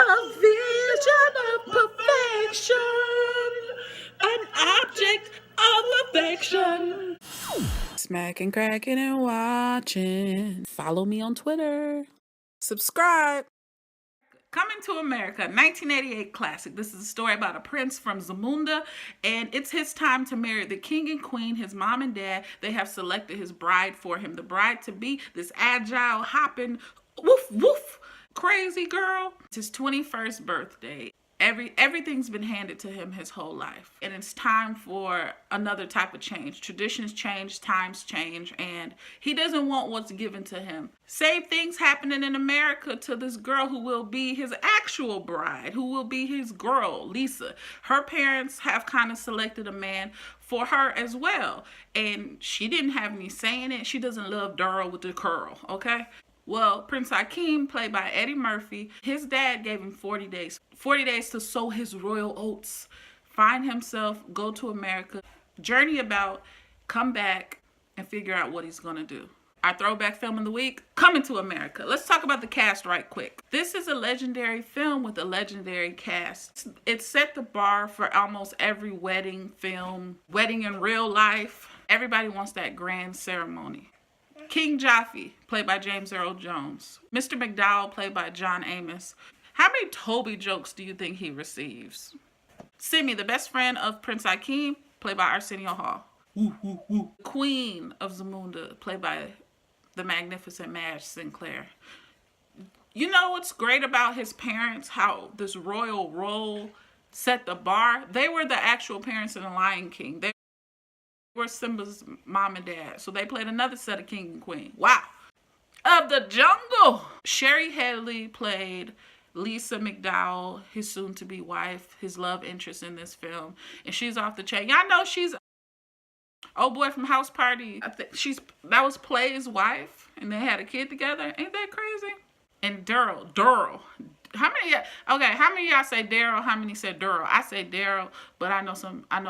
A vision of perfection, an object of affection. Smacking, cracking, and watching. Follow me on Twitter. Subscribe. Coming to America, 1988 classic. This is a story about a prince from Zamunda, and it's his time to marry the king and queen. His mom and dad, they have selected his bride for him. The bride to be this agile, hopping, woof, woof, crazy girl. It's his 21st birthday. Everything's been handed to him his whole life, and it's time for another type of change. Traditions change, times change, and he doesn't want what's given to him. Same things happening in America to this girl who will be his actual bride, who will be his girl, Lisa. Her parents have kind of selected a man for her as well, and she didn't have any say in it. She doesn't love Daryl with the curl, okay? Well, Prince Akeem, played by Eddie Murphy, his dad gave him 40 days. 40 days to sow his royal oats, find himself, go to America, journey about, come back, and figure out what he's gonna do. Our throwback film of the week, Coming to America. Let's talk about the cast right quick. This is a legendary film with a legendary cast. It set the bar for almost every wedding film, wedding in real life. Everybody wants that grand ceremony. King Jaffe, played by James Earl Jones. Mr. McDowell, played by John Amos. How many Toby jokes do you think he receives? Simi, the best friend of Prince Akeem, played by Arsenio Hall. Woo, woo, woo. Queen of Zamunda, played by the magnificent Madge Sinclair. You know what's great about his parents? How this royal role set the bar? They were the actual parents in The Lion King. They were Simba's mom and dad. So they played another set of king and queen. Wow. Of the Jungle. Sherry Headley played Lisa McDowell, his soon-to-be wife, his love interest in this film. And she's off the chain. Y'all know she's old boy from House Party. I think that was Play's wife. And they had a kid together. Ain't that crazy? And Daryl. How many of y'all say Daryl? How many say Daryl? I say Daryl, but I know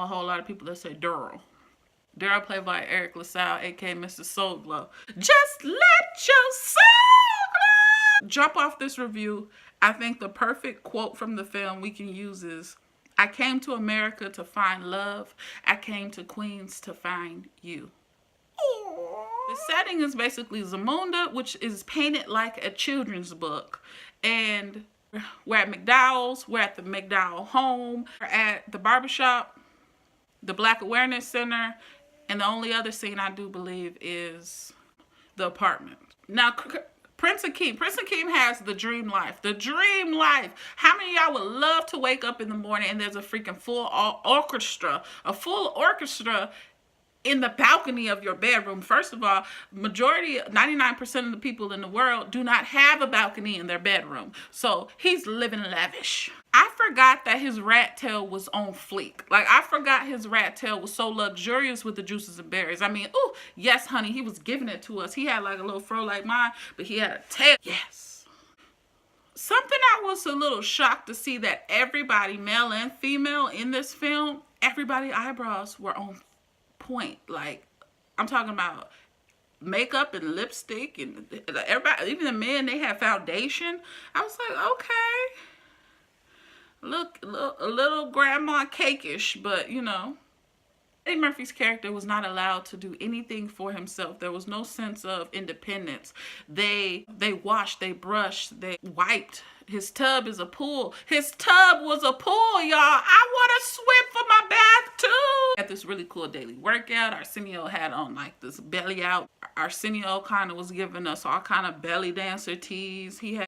a whole lot of people that say Daryl. Daryl, played by Eric LaSalle, aka Mr. Soul Glow. Just let your soul glow! Jump off this review. I think the perfect quote from the film we can use is, I came to America to find love. I came to Queens to find you. The setting is basically Zamunda, which is painted like a children's book. And we're at McDowell's. We're at the McDowell home. We're at the barbershop, the Black Awareness Center, and the only other scene I do believe is the apartment. Now, Prince Akeem has the dream life. The dream life. How many of y'all would love to wake up in the morning and there's a freaking full orchestra, in the balcony of your bedroom? First of all, 99% of the people in the world do not have a balcony in their bedroom. So he's living lavish. I forgot that his rat tail was on fleek. Like, I forgot his rat tail was so luxurious with the juices and berries. I mean, ooh, yes, honey, he was giving it to us. He had like a little fro like mine, but he had a tail. Yes. Something I was a little shocked to see that everybody, male and female in this film, everybody's eyebrows were on point. Like, I'm talking about makeup and lipstick, and everybody, even the men, they had foundation. I was like, okay, look a little grandma cake-ish, but you know. Eddie Murphy's character was not allowed to do anything for himself. There was no sense of independence. They washed, they brushed, they wiped. His tub is a pool. His tub was a pool, y'all. I want to swim for my bath too. At this really cool daily workout, Arsenio had on like this belly out. Arsenio kind of was giving us all kind of belly dancer tees. He had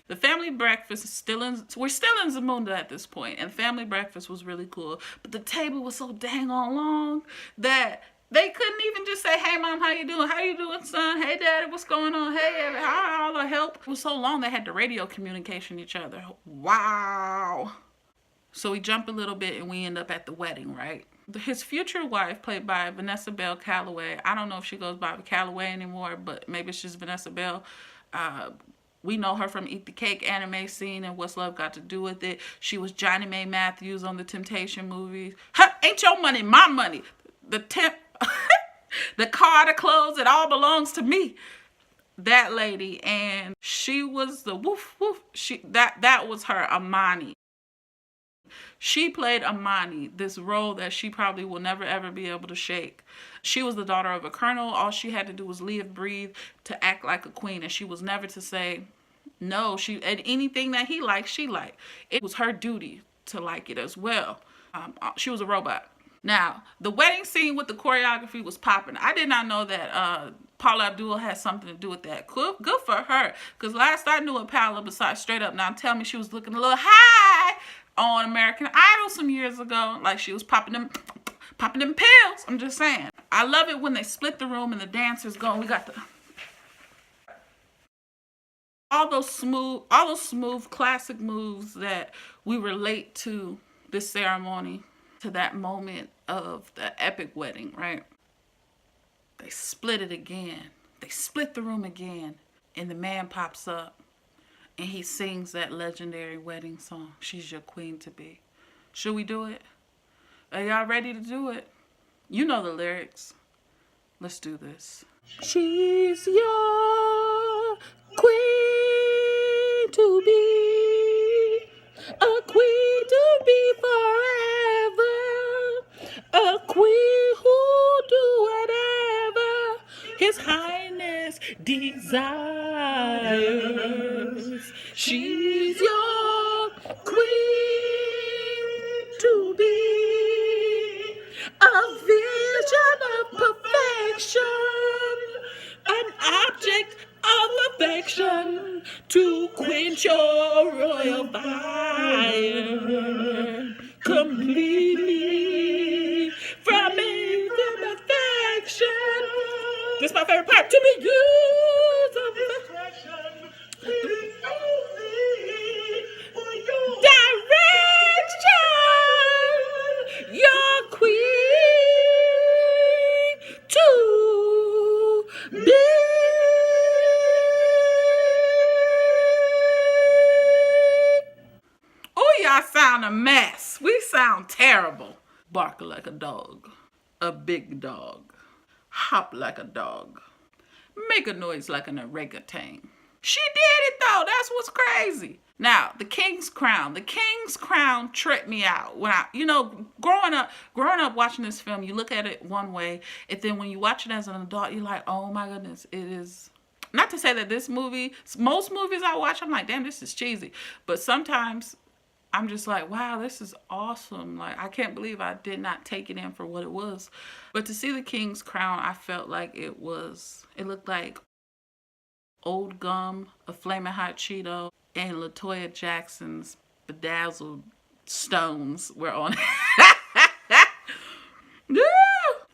the family breakfast is we're still in Zamunda at this point, and family breakfast was really cool. But the table was so dang on long that they couldn't even just say, hey mom, how you doing? How you doing, son? Hey daddy, what's going on? Hey, how all the help? It was so long they had to radio communication each other. Wow. So we jump a little bit and we end up at the wedding, right? His future wife, played by Vanessa Bell Calloway. I don't know if she goes by Calloway anymore, but maybe it's just Vanessa Bell. We know her from Eat the Cake anime scene and What's Love Got to Do with It. She was Johnny Mae Matthews on the Temptation movies. Ain't your money my money. The car, the clothes, it all belongs to me. that lady, and she was the woof woof. That was her, Amani. She played Amani, this role that she probably will never ever be able to shake. She was the daughter of a colonel. All she had to do was live, breathe, to act like a queen, and she was never to say no. And anything that he liked, she liked. It was her duty to like it as well. She was a robot. Now, the wedding scene with the choreography was popping. I did not know that Paula Abdul had something to do with that. Good for her. Because last I knew of Paula, besides straight up now tell me she was looking a little high on American Idol some years ago. Like she was popping them pills. I'm just saying. I love it when they split the room and the dancers go. We got all those smooth classic moves that we relate to this ceremony, to that moment of the epic wedding, right? They split it again. They split the room again. And the man pops up and he sings that legendary wedding song, She's Your Queen to Be. Should we do it? Are y'all ready to do it? You know the lyrics. Let's do this. She's your queen to be, a queen to be forever, a queen who'll do whatever His Highness desires. She's your queen to be, a vision of perfection, an object of affection to quench your royal fire completely from imperfection. This is my favorite part. To be used of direction, your queen to be. Oh, y'all sound a mess. We sound terrible. Bark like a dog, a big dog. Hop like a dog. Make a noise like an orangutan. She did it though. That's what's crazy. Now, the King's Crown. The King's Crown tripped me out. When growing up watching this film, you look at it one way, and then when you watch it as an adult, you're like, oh my goodness, it is. Not to say that this movie, most movies I watch, I'm like, damn, this is cheesy. But sometimes I'm just like, wow, this is awesome. Like, I can't believe I did not take it in for what it was. But to see the King's Crown, I felt like it looked like old gum, a flaming hot Cheeto, and LaToya Jackson's bedazzled stones were on it. Yeah.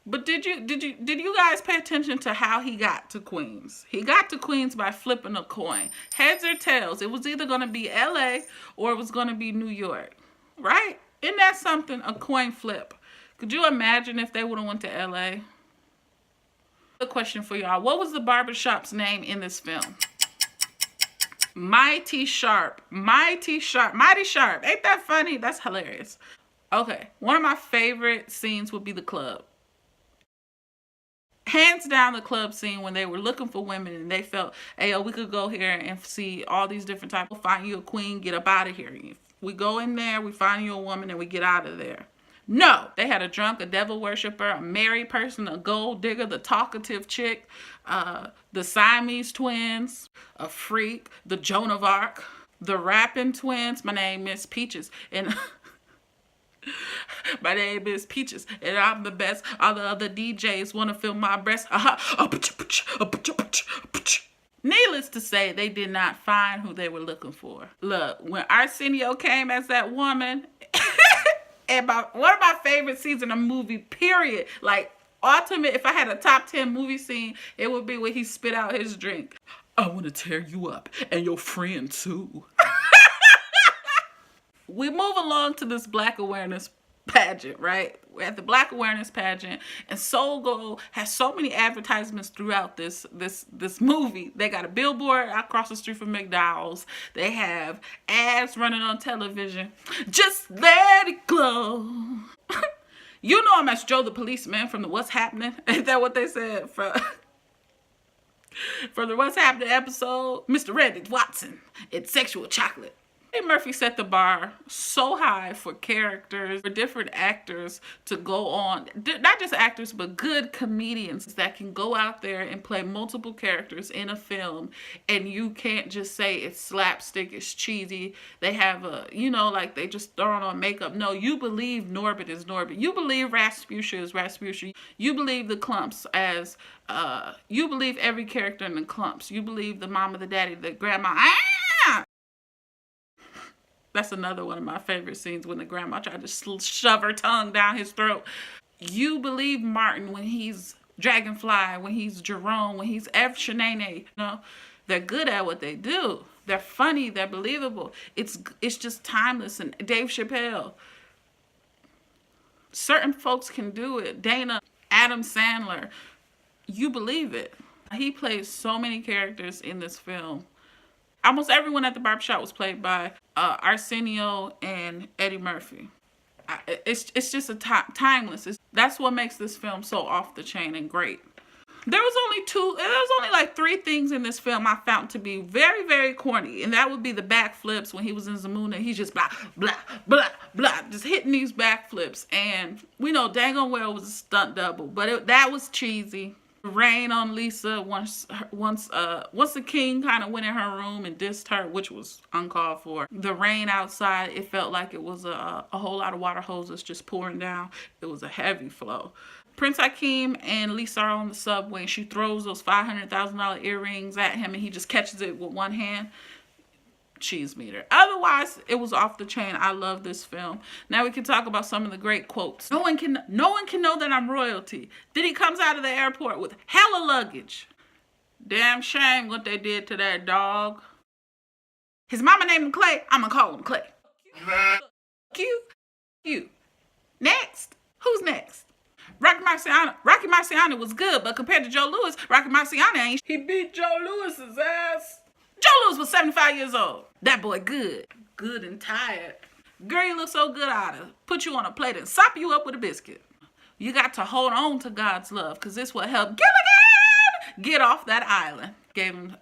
But did you guys pay attention to how he got to Queens? He got to Queens by flipping a coin. Heads or tails. It was either going to be LA or it was going to be New York. Right? Isn't that something? A coin flip. Could you imagine if they would have went to LA? A question for y'all. What was the barbershop's name in this film? Mighty Sharp. Mighty Sharp. Mighty Sharp. Ain't that funny? That's hilarious. Okay. One of my favorite scenes would be the club. Hands down, the club scene when they were looking for women and they felt, hey, yo, we could go here and see all these different types. We'll find you a queen, get up out of here. If we go in there, we find you a woman, and we get out of there. No, they had a drunk, a devil worshiper, a married person, a gold digger, the talkative chick, the Siamese twins, a freak, the Joan of Arc, the rapping twins. My name is Peaches, and my name is Peaches, and I'm the best. All the other DJs want to feel my breast. Needless to say, they did not find who they were looking for. Look, when Arsenio came as that woman, and one of my favorite scenes in a movie, period, like ultimate, if I had a top 10 movie scene, it would be when he spit out his drink. I want to tear you up, and your friend too. We move along to this Black awareness pageant, right? We're at the Black awareness pageant, and Soul Glow has so many advertisements throughout this movie. They got a billboard across the street from McDonald's. They have ads running on television. Just let it glow. You know him as Joe the policeman from the What's Happening. Ain't that what they said? From the What's Happening episode, Mr. Reddit Watson, it's sexual chocolate. Eddie Murphy set the bar so high for characters, for different actors to go on, not just actors, but good comedians that can go out there and play multiple characters in a film, and you can't just say it's slapstick, it's cheesy, they have a, like they just throwing on makeup. No, you believe Norbit is Norbit. You believe Rasputia is Rasputia. You believe the Clumps as, you believe every character in the Clumps. You believe the mama, the daddy, the grandma. That's another one of my favorite scenes, when the grandma tried to shove her tongue down his throat. You believe Martin when he's Dragonfly, when he's Jerome, when he's F. Shanae. They're good at what they do. They're funny. They're believable. It's just timeless. And Dave Chappelle. Certain folks can do it. Dana, Adam Sandler. You believe it. He plays so many characters in this film. Almost everyone at the barbershop was played by Arsenio and Eddie Murphy. It's just a timeless. That's what makes this film so off the chain and great. There was only like 3 things in this film I found to be very, very corny. And that would be the backflips when he was in Zamunda. He's just blah, blah, blah, blah, just hitting these backflips. And we know dang on well it was a stunt double, but that was cheesy. Rain on Lisa once the king kind of went in her room and dissed her, which was uncalled for. The rain outside, it felt like it was a whole lot of water hoses just pouring down. It was a heavy flow. Prince Hakeem and Lisa are on the subway, and she throws those $500,000 earrings at him, and he just catches it with one hand. Cheese meter. Otherwise, it was off the chain. I love this film. Now we can talk about some of the great quotes. No one can know that I'm royalty. Then he comes out of the airport with hella luggage. Damn shame what they did to that dog. His mama named him Clay. I'm gonna call him Clay. You. Next. Who's next? Rocky Marciano was good, but compared to Joe Louis, Rocky Marciano ain't. He beat Joe Louis's ass. Joe Louis was 75 years old. That boy good and tired. Girl, you look so good, I oughta put you on a plate and sop you up with a biscuit. You got to hold on to God's love, because this will help Gilligan get off that island.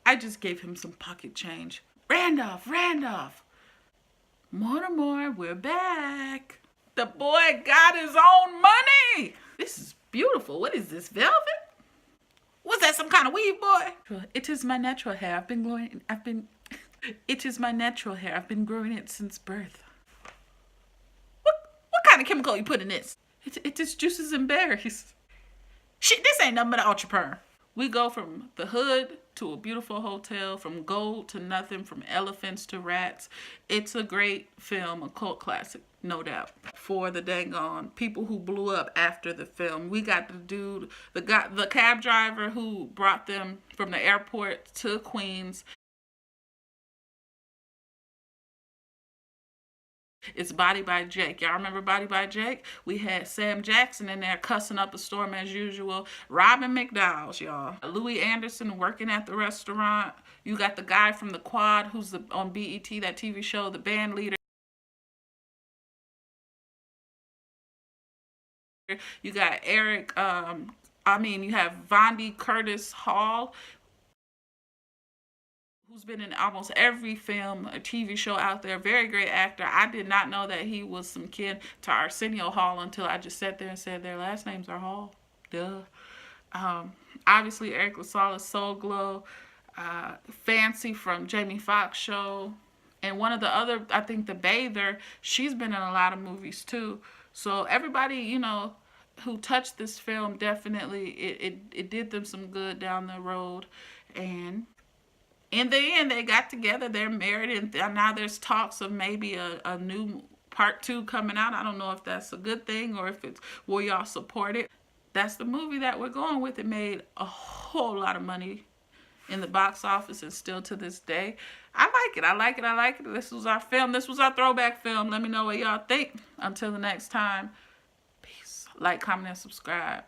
I just gave him some pocket change. Randolph. More, we're back. The boy got his own money. This is beautiful. What is this, velvet? Was that some kind of weave, boy? It is my natural hair. It is my natural hair. I've been growing it since birth. What kind of chemical you put in this? It is juices and berries. Shit, this ain't nothing but an ultra perm. We go from the hood to a beautiful hotel, from gold to nothing, from elephants to rats. It's a great film, a cult classic, no doubt. For the dang on people who blew up after the film. We got the dude, the cab driver who brought them from the airport to Queens. It's Body by Jake. Y'all remember Body by Jake? We had Sam Jackson in there cussing up a storm as usual. Robin McDowell's, y'all. Louis Anderson working at the restaurant. You got the guy from the Quad who's on BET, that TV show, the band leader. You got Eric, you have Vondi Curtis Hall, who's been in almost every film, a TV show out there. Very great actor. I did not know that he was some kin to Arsenio Hall until I just sat there and said their last names are Hall. Duh. Obviously, Eric LaSalle, Soul Glow, Fancy from Jamie Foxx show. And one of the other, I think The Bather, she's been in a lot of movies too. So everybody, who touched this film, definitely, it did them some good down the road. And in the end, they got together, they're married, and now there's talks of maybe a new part 2 coming out. I don't know if that's a good thing or if will y'all support it. That's the movie that we're going with. It made a whole lot of money in the box office, and still to this day. I like it. This was our film. This was our throwback film. Let me know what y'all think. Until the next time, peace. Like, comment, and subscribe.